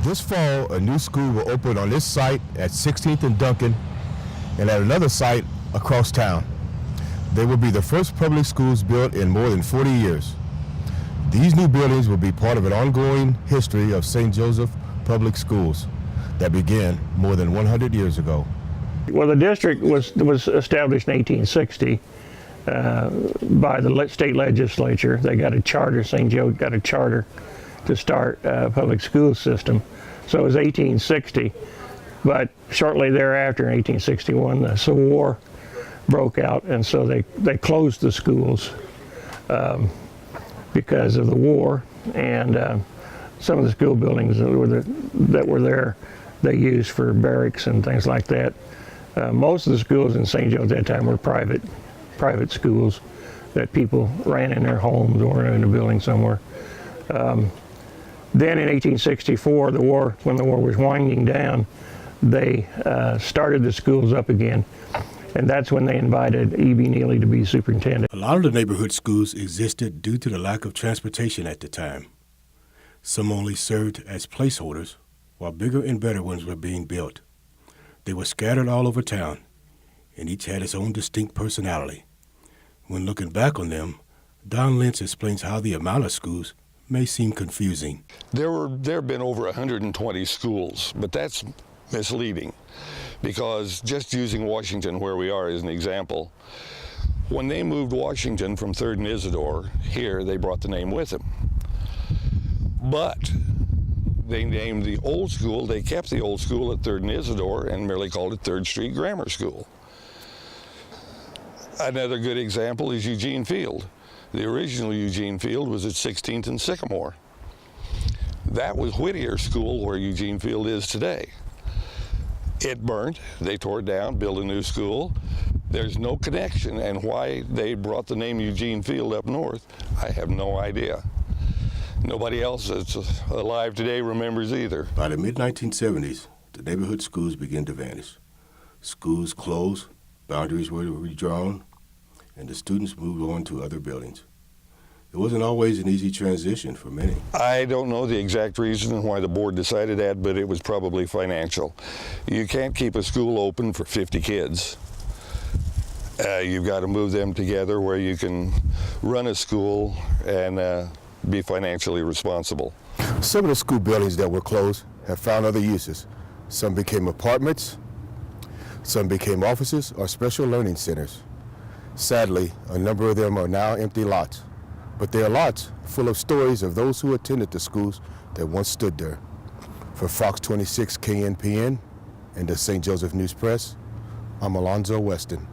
This fall, a new school will open on this site at 16th and Duncan and at another site across town. They will be the first public schools built in more than 40 years. These new buildings will be part of an ongoing history of St. Joseph Public Schools that began more than 100 years ago. Well, the district was established in 1860 by the state legislature. They got a charter, St. Joe got a charter to start a public school system. So it was 1860, but shortly thereafter in 1861, the Civil War broke out, and so they closed the schools because of the war, and some of the school buildings that were there, they used for barracks and things like that. Most of the schools in St. Joe at that time were private schools that people ran in their homes or in a building somewhere. Then in 1864, when the war was winding down, they started the schools up again, and that's when they invited E.B. Neely to be superintendent. A lot of the neighborhood schools existed due to the lack of transportation at the time. Some only served as placeholders, while bigger and better ones were being built. They were scattered all over town, and each had its own distinct personality. When looking back on them, Don Lentz explains how the amount of schools may seem confusing. There have been over 120 schools, but that's misleading, because just using Washington where we are as an example, when they moved Washington from 3rd and Isidore here, they brought the name with them. But they named the old school, they kept the old school at 3rd and Isidore and merely called it 3rd Street Grammar School. Another good example is Eugene Field. The original Eugene Field was at 16th and Sycamore. That was Whittier School, where Eugene Field is today. It burnt, they tore it down, built a new school. There's no connection, and why they brought the name Eugene Field up north, I have no idea. Nobody else that's alive today remembers either. By the mid-1970s, the neighborhood schools began to vanish. Schools closed, boundaries were redrawn, and the students moved on to other buildings. It wasn't always an easy transition for many. I don't know the exact reason why the board decided that, but it was probably financial. You can't keep a school open for 50 kids. You've got to move them together where you can run a school and be financially responsible. Some of the school buildings that were closed have found other uses. Some became apartments, some became offices or special learning centers. Sadly, a number of them are now empty lots, but they are lots full of stories of those who attended the schools that once stood there. For Fox 26 KNPN and the St. Joseph News Press, I'm Alonzo Weston.